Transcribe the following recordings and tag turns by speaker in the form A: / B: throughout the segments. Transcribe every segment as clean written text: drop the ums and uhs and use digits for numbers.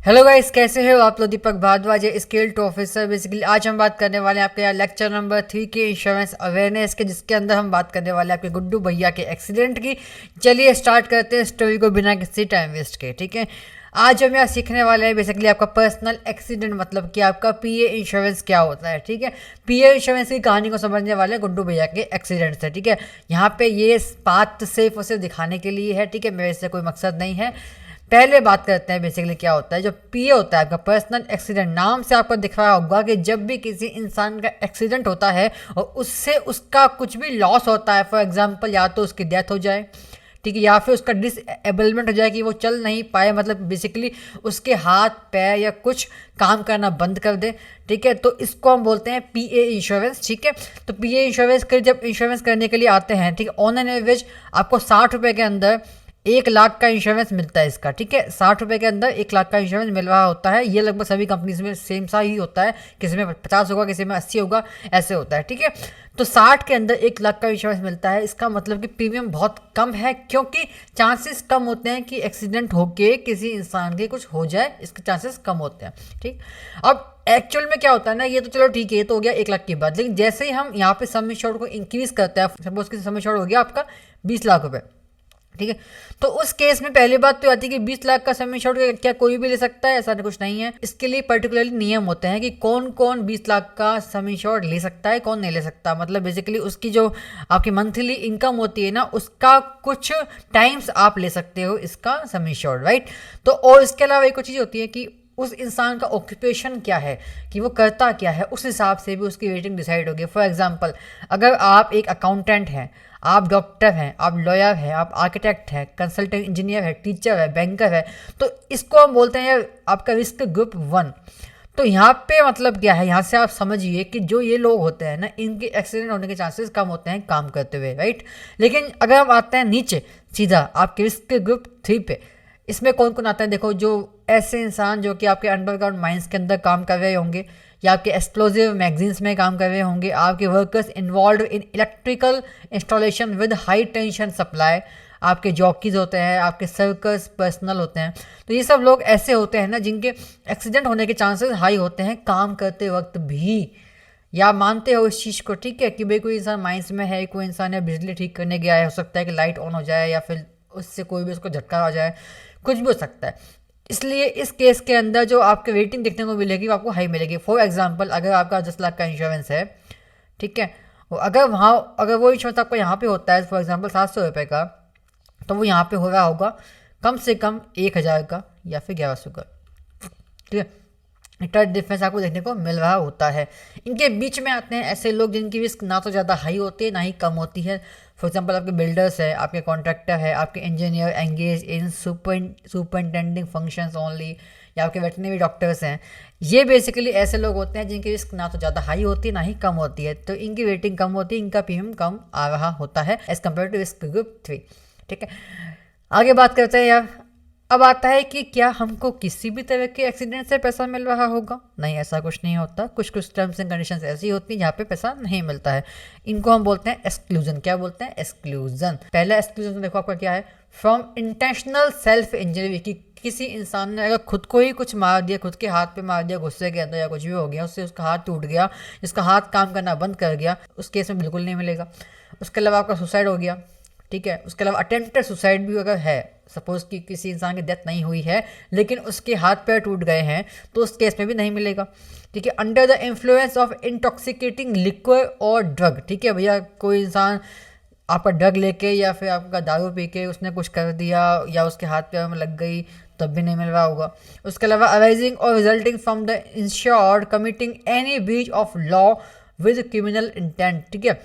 A: Hello guys, कैसे हो आप लोग। Deepak Bhardwaj skill to officer. Basically आज हम बात करने वाले हैं आपके यार लेक्चर नंबर 3 के इंश्योरेंस अवेयरनेस के, जिसके अंदर हम बात करने वाले हैं आपके गुड्डू भैया के एक्सीडेंट की। चलिए स्टार्ट करते हैं स्टोरी को बिना किसी टाइम वेस्ट के। ठीक है, आज हम यहाँ सीखने वाले हैं बेसिकली आपका पर्सनल एक्सीडेंट मतलब कि आपका पीए इंश्योरेंस क्या होता है। ठीक है, पीए इंश्योरेंस की कहानी को समझने वाले हैं गुड्डू भैया के एक्सीडेंट से। ठीक है, यहाँ पे ये बात सिर्फ उसे दिखाने के लिए है। ठीक है, मेरे से कोई मकसद नहीं है। पहले बात करते हैं बेसिकली क्या होता है। जो पीए होता है आपका पर्सनल एक्सीडेंट, नाम से आपको दिख रहा होगा कि जब भी किसी इंसान का एक्सीडेंट होता है और उससे उसका कुछ भी लॉस होता है, फॉर एग्जांपल या तो उसकी डेथ हो जाए, ठीक है, या फिर उसका डिसएबलमेंट हो जाए कि वो चल नहीं पाए, मतलब बेसिकली उसके हाथ पैर या कुछ काम करना बंद कर दे। ठीक है, तो इसको हम बोलते हैं पीए इंश्योरेंस। ठीक है, तो पीए इंश्योरेंस के जब इंश्योरेंस करने के लिए आते हैं, ठीक है, ऑन एन एवरेज आपको 60 रुपये के अंदर 1 लाख का इंश्योरेंस मिलता है इसका। ठीक है, 60 रुपये के अंदर 1 लाख का इंश्योरेंस मिल रहा होता है। ये लगभग सभी कंपनीज में सेम सा ही होता है, किसी में 50 होगा, किसी में 80 होगा, ऐसे होता है। ठीक है, तो 60 के अंदर 1 लाख का इंश्योरेंस मिलता है। इसका मतलब कि प्रीमियम बहुत कम है, क्योंकि चांसेस कम होते हैं कि एक्सीडेंट होके किसी इंसान के कुछ हो जाए, इसके चांसेस कम होते हैं। ठीक, अब एक्चुअल में क्या होता है ना, ये तो चलो ठीक है, ये तो हो गया 1 लाख की बात। लेकिन जैसे ही हम यहाँ पे सम इंश्योर्ड को इंक्रीज करते हैं, सपोज कि सम इंश्योर्ड हो गया आपका 20 लाख रुपए। ठीक है, तो उस केस में पहली बात तो आती है कि 20 लाख का सम इंश्योर्ड क्या कोई भी ले सकता है, ऐसा कुछ नहीं है। इसके लिए पर्टिकुलरली नियम होते हैं कि कौन कौन 20 लाख का सम इंश्योर्ड ले सकता है, कौन नहीं ले सकता। मतलब बेसिकली उसकी जो आपकी मंथली इनकम होती है ना, उसका कुछ टाइम्स आप ले सकते हो इसका सम इंश्योर्ड, राइट। तो और इसके अलावा एक और चीज़ होती है कि उस इंसान का ऑक्यूपेशन क्या है, कि वो करता क्या है, उस हिसाब से भी उसकी रेटिंग डिसाइड होगी। फॉर एग्जांपल, अगर आप एक अकाउंटेंट हैं, आप डॉक्टर हैं, आप लॉयर हैं, आप आर्किटेक्ट हैं, कंसल्टेंट इंजीनियर है, टीचर है, बैंकर है, तो इसको हम बोलते हैं आपका रिस्क ग्रुप 1। तो यहाँ पे मतलब क्या है, यहाँ से आप समझिए कि जो ये लोग होते हैं ना, इनके एक्सीडेंट होने के चांसेस कम होते हैं काम करते हुए, राइट। लेकिन अगर हम आते हैं नीचे सीधा आपके रिस्क ग्रुप 3 पे, इसमें कौन कौन आता है देखो। जो ऐसे इंसान जो कि आपके अंडरग्राउंड माइंस के अंदर काम कर रहे होंगे, या आपके एक्सप्लोजिव मैगजीन्स में काम कर रहे होंगे, आपके workers involve in electrical installation with high tension supply, आपके जॉकीज होते हैं, आपके सर्कस पर्सनल होते हैं। तो ये सब लोग ऐसे होते हैं ना जिनके एक्सीडेंट होने के चांसेस हाई होते हैं काम करते वक्त भी। या मानते हो इस चीज़ को, ठीक है, कि भाई कोई इंसान माइंस में है, कोई इंसान है बिजली ठीक करने गया है, हो सकता है कि लाइट ऑन हो जाए या फिर उससे कोई भी उसको झटका आ जाए, कुछ भी हो सकता है। इसलिए इस केस के अंदर जो आपकी रेटिंग देखने को मिलेगी वो आपको हाई मिलेगी। फॉर एग्जांपल, अगर आपका 10 लाख का इंश्योरेंस है, ठीक है, अगर वो इंश्योरेंस आपको यहाँ पे होता है फॉर एग्जांपल 700 रुपये का, तो वो यहाँ पे हो रहा होगा कम से कम 1 हज़ार का या फिर 1100 का। ठीक है, इतना डिफरेंस आपको देखने को मिल रहा होता है। इनके बीच में आते हैं ऐसे लोग जिनकी रिस्क ना तो ज़्यादा हाई होती है ना ही कम होती है। फॉर एग्जांपल, आपके बिल्डर्स है, आपके कॉन्ट्रैक्टर है, आपके engineer engage in superintending functions only, या आपके वेटनरी डॉक्टर्स हैं। ये बेसिकली ऐसे लोग होते हैं जिनकी रिस्क ना तो ज़्यादा हाई होती है ना ही कम होती है, तो इनकी रेटिंग कम होती है, इनका प्रीमियम कम आ रहा होता है as compare to risk group 3। ठीक है, आगे बात करते हैं यार। अब आता है कि क्या हमको किसी भी तरह के एक्सीडेंट से पैसा मिल रहा होगा? नहीं, ऐसा कुछ नहीं होता। कुछ कुछ टर्म्स एंड कंडीशंस ऐसी होती हैं जहाँ पे पैसा नहीं मिलता है। इनको हम बोलते हैं एक्सक्लूजन। क्या बोलते हैं? एक्सक्लूजन। पहला एक्सक्लूजन देखो आपका क्या है, फ्रॉम इंटेंशनल सेल्फ इंजरी, की किसी इंसान ने अगर खुद को ही कुछ मार दिया, खुद के हाथ पे मार दिया गुस्से के अंदर, या कुछ भी हो गया, उससे उसका हाथ टूट गया, जिसका हाथ काम करना बंद कर गया, उस केस में बिल्कुल नहीं मिलेगा। उसके अलावा आपका सुसाइड हो गया, ठीक है, उसके अलावा अटेम्प्टेड सुसाइड भी अगर है, सपोज कि किसी इंसान की डेथ नहीं हुई है लेकिन उसके हाथ पैर टूट गए हैं, तो उस केस में भी नहीं मिलेगा। ठीक है, under the influence of intoxicating liquor और ड्रग, ठीक है भैया, कोई इंसान आपका ड्रग लेके या फिर आपका दारू पी के उसने कुछ कर दिया या उसके हाथ पैर में लग गई, तब भी नहीं मिल रहा होगा। उसके अलावा अराइजिंग और resulting from the insured committing any breach of law with criminal intent, ठीक है,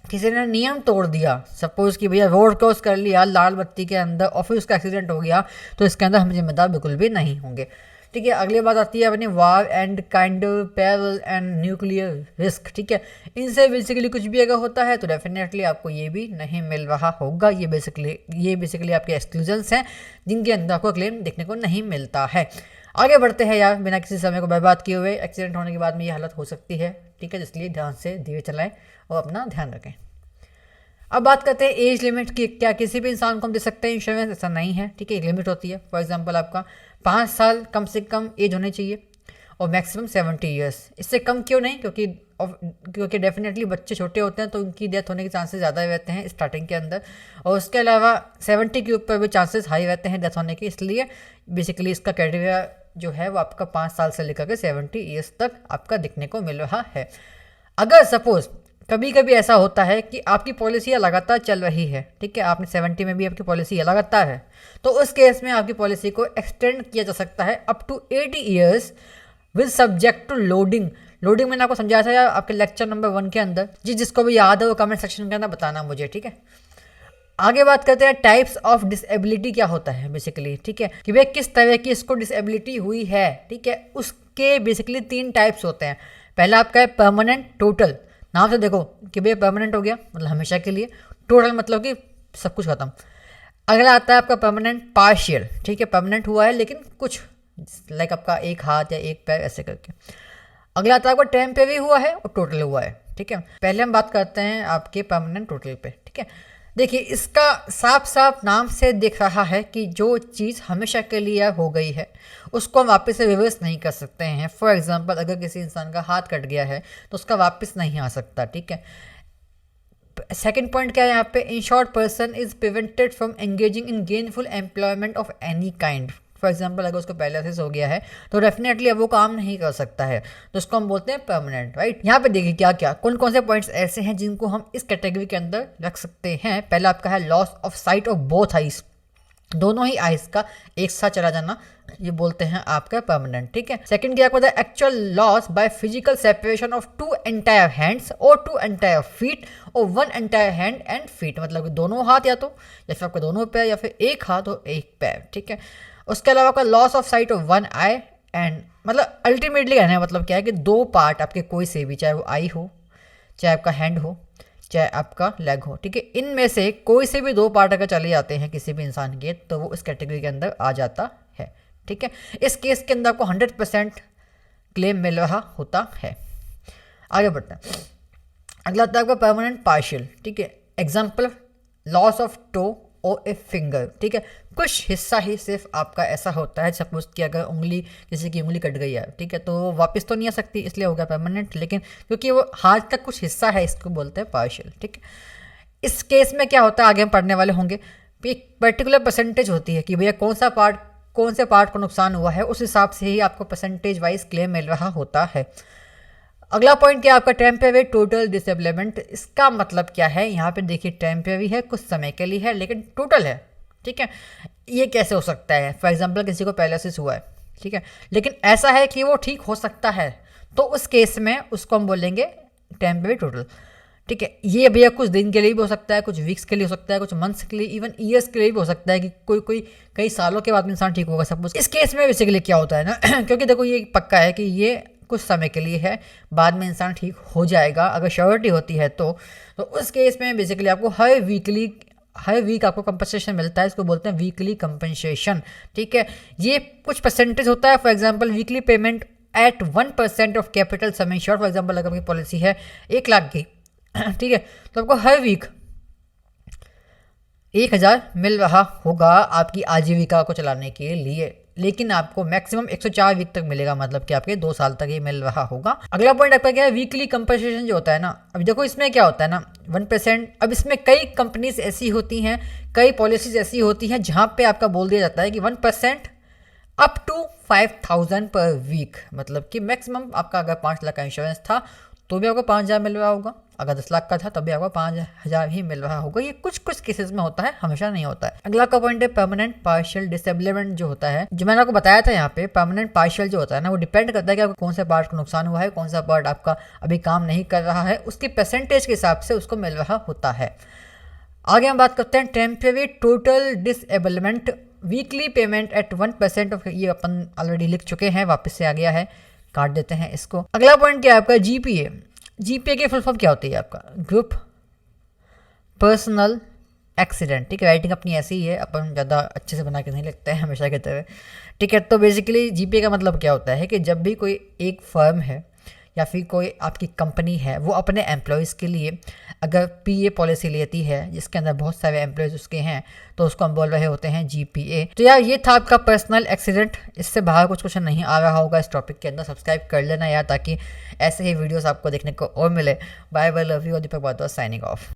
A: किसी ने नियम तोड़ दिया, सपोज कि भैया रोड क्रॉस कर लिया लाल बत्ती के अंदर और फिर उसका एक्सीडेंट हो गया, तो इसके अंदर हम जिम्मेदार बिल्कुल भी नहीं होंगे। ठीक है, अगली बात आती है अपनी war and kind peril and nuclear risk. ठीक है, इनसे बेसिकली कुछ भी अगर होता है तो डेफिनेटली आपको ये भी नहीं मिल रहा होगा। ये बेसिकली आपके एक्सक्लूजन्स हैं जिनके अंदर आपको क्लेम देखने को नहीं मिलता है। आगे बढ़ते हैं यार, बिना किसी समय को बर्बाद किए हुए। एक्सीडेंट होने के बाद में ये हालत हो सकती है, ठीक है, इसलिए ध्यान से धीरे चलाएं और अपना ध्यान रखें। अब बात करते हैं एज लिमिट की। क्या किसी भी इंसान को हम दे सकते हैं इंश्योरेंस? ऐसा नहीं है, ठीक है, एक लिमिट होती है। फॉर एग्जांपल, आपका 5 साल कम से कम एज होनी चाहिए और मैक्सिमम 70 ईयर्स। इससे कम क्यों नहीं, क्योंकि डेफिनेटली बच्चे छोटे होते हैं तो उनकी डेथ होने के चांसेस ज़्यादा रहते हैं स्टार्टिंग के अंदर, और उसके अलावा 70 के ऊपर भी चांसेस हाई रहते हैं डेथ होने के। इसलिए बेसिकली इसका क्राइटेरिया जो है वो आपका 5 साल से लेकर के 70 ईयर्स तक आपका दिखने को मिल रहा है। अगर सपोज कभी कभी ऐसा होता है कि आपकी पॉलिसी लगातार चल रही है, ठीक है, आपने 70 में भी आपकी पॉलिसी लगातार है, तो उस केस में आपकी पॉलिसी को एक्सटेंड किया जा सकता है up to 80 years with subject to loading. Loading मैंने आपको समझाया था आपके लेक्चर नंबर 1 के अंदर। जिसको भी याद है वो कमेंट सेक्शन के अंदर बताना मुझे, ठीक है। आगे बात करते हैं टाइप्स ऑफ डिसेबिलिटी क्या होता है बेसिकली, ठीक है, कि भाई किस तरह की इसको डिसेबिलिटी हुई है, ठीक है। उसके बेसिकली 3 टाइप्स होते हैं। पहला आपका है परमानेंट टोटल, नाम से देखो कि भाई परमानेंट हो गया मतलब हमेशा के लिए, टोटल मतलब कि सब कुछ खत्म। अगला आता है आपका परमानेंट पार्शियल, ठीक है, परमानेंट हुआ है लेकिन कुछ लाइक आपका एक हाथ या एक पैर ऐसे करके। अगला आता है आपका टेम्परेरी हुआ है और टोटल हुआ है, ठीक है। पहले हम बात करते हैं आपके परमानेंट टोटल पे, ठीक है। देखिए इसका साफ साफ नाम से दिख रहा है कि जो चीज़ हमेशा के लिए हो गई है उसको हम वापस से रिवर्स नहीं कर सकते हैं। फॉर एग्जांपल अगर किसी इंसान का हाथ कट गया है तो उसका वापस नहीं आ सकता, ठीक है। सेकेंड पॉइंट क्या है यहाँ पे, in short person is prevented from engaging in gainful employment of any kind. For example अगर उसको पैरालिसिस हो गया है तो डेफिनेटली अब वो काम नहीं कर सकता है, तो उसको हम बोलते हैं परमानेंट, राइट। यहाँ पे देखिए क्या क्या कौन कौन से पॉइंट्स ऐसे हैं जिनको हम इस कैटेगरी के अंदर रख सकते हैं। पहला आपका है loss of site of both eyes, दोनों ही आइज का एक साथ चला जाना, ये बोलते हैं आपका परमानेंट, ठीक है। सेकंड क्या आपको actual loss by physical separation of 2 entire hands और 2 एंटायर फीट और 1 एंटायर हैंड एंड फीट, मतलब कि दोनों हाथ या फिर आपके दोनों पैर या फिर एक हाथ और एक पैर, ठीक है। उसके अलावा आपका loss of site of 1 I and, मतलब अल्टीमेटली कहना है मतलब क्या है कि 2 पार्ट आपके कोई से भी, चाहे वो आई हो, चाहे आपका हैंड हो, चाहे आपका लेग हो, ठीक है, इनमें से कोई से भी 2 पार्ट अगर चले जाते हैं किसी भी इंसान के तो वो इस कैटेगरी के अंदर आ जाता है, ठीक है। इस केस के अंदर आपको 100% क्लेम मिल रहा होता है। आगे बढ़ते हैं, अगला आता है आपका परमानेंट पार्शियल, ठीक है। एग्जाम्पल लॉस ऑफ टो और ए फिंगर, ठीक है, कुछ हिस्सा ही सिर्फ आपका ऐसा होता है। सपोज कि अगर किसी की उंगली कट गई है, ठीक है, तो वो वापस तो नहीं आ सकती इसलिए हो गया परमानेंट, लेकिन क्योंकि वो हाथ का कुछ हिस्सा है इसको बोलते हैं पार्शियल, ठीक है। इस केस में क्या होता है आगे हम पढ़ने वाले होंगे, एक पर्टिकुलर परसेंटेज होती है कि भैया कौन से पार्ट को नुकसान हुआ है, उस हिसाब से ही आपको परसेंटेज वाइज क्लेम मिल रहा होता है। अगला पॉइंट क्या आपका टेम्परेरी टोटल डिसेबलमेंट। इसका मतलब क्या है, यहाँ पे देखिए टेम्परेरी है, कुछ समय के लिए है, लेकिन टोटल है, ठीक है। ये कैसे हो सकता है, फॉर एग्जांपल किसी को पैरालिसिस हुआ है, ठीक है, लेकिन ऐसा है कि वो ठीक हो सकता है, तो उस केस में उसको हम बोलेंगे टेम्परेरी टोटल, ठीक है। ये भैया कुछ दिन के लिए भी हो सकता है, कुछ वीक्स के लिए हो सकता है, कुछ मंथ्स के लिए, इवन ईयर्स के लिए भी हो सकता है कि कोई कई सालों के बाद इंसान ठीक होगा सपोज। इस केस में बेसिकली क्या होता है ना क्योंकि देखो ये पक्का है कि ये कुछ समय के लिए है, बाद में इंसान ठीक हो जाएगा अगर श्योरिटी होती है तो उस केस में बेसिकली आपको हर वीक आपको कंपनसेशन मिलता है, इसको बोलते हैं वीकली कंपनसेशन, ठीक है। ये कुछ परसेंटेज होता है, for example weekly payment at 1% of capital sum insured. For example अगर आपकी पॉलिसी है 1 लाख की, ठीक है, तो आपको हर वीक 1000 मिल रहा होगा आपकी आजीविका को चलाने के लिए, लेकिन आपको मैक्सिमम 104 वीक तक मिलेगा, मतलब कि आपके 2 साल तक ये मिल रहा होगा। अगला पॉइंट आपका क्या है, वीकली कंपनसेशन जो होता है ना। अब देखो इसमें क्या होता है ना 1%। अब इसमें कई कंपनीज ऐसी होती हैं, कई पॉलिसीज ऐसी होती हैं जहाँ पे आपका बोल दिया जाता है कि 1% अप टू 5000 पर वीक, मतलब कि मैक्सिमम आपका अगर 5 लाख का इंश्योरेंस था तो भी आपको 5000 मिल रहा होगा, अगर 10 लाख का था तब भी आपको 5000 ही मिल रहा होगा। ये कुछ केसेस में होता है, हमेशा नहीं होता है। अगला का पॉइंट है परमानेंट पार्शियल डिसेबलमेंट जो होता है, जो मैंने आपको बताया था यहाँ पे। परमानेंट पार्शियल जो होता है ना, वो डिपेंड करता है कि आपको कौन सा पार्ट को नुकसान हुआ है, कौन सा पार्ट आपका अभी काम नहीं कर रहा है, उसके परसेंटेज के हिसाब से उसको मिल रहा होता है। आगे हम बात करते हैं temporary total disablement, weekly payment at 1% of, ये अपन ऑलरेडी लिख चुके हैं, वापस से आ गया है, काट देते हैं इसको। अगला पॉइंट क्या है आपका जीपीए। जीपीए की फुल फॉर्म क्या होती है आपका, ग्रुप पर्सनल एक्सीडेंट, ठीक है। राइटिंग अपनी ऐसी ही है, अपन ज़्यादा अच्छे से बना के नहीं लिखते हैं हमेशा की तरह, ठीक है। तो बेसिकली जीपीए का मतलब क्या होता है कि जब भी कोई एक फर्म है या फिर कोई आपकी कंपनी है वो अपने एम्प्लॉयज़ के लिए अगर पीए पॉलिसी लेती है जिसके अंदर बहुत सारे एम्प्लॉयज़ उसके हैं तो उसको हम बोल रहे होते हैं जीपीए। तो यार ये था आपका पर्सनल एक्सीडेंट, इससे बाहर कुछ क्वेश्चन नहीं आ रहा होगा इस टॉपिक के अंदर। सब्सक्राइब कर लेना यार ताकि ऐसे ही वीडियोस आपको देखने को और मिले। Bye bye, love you, Deepak Bhardwaj signing of.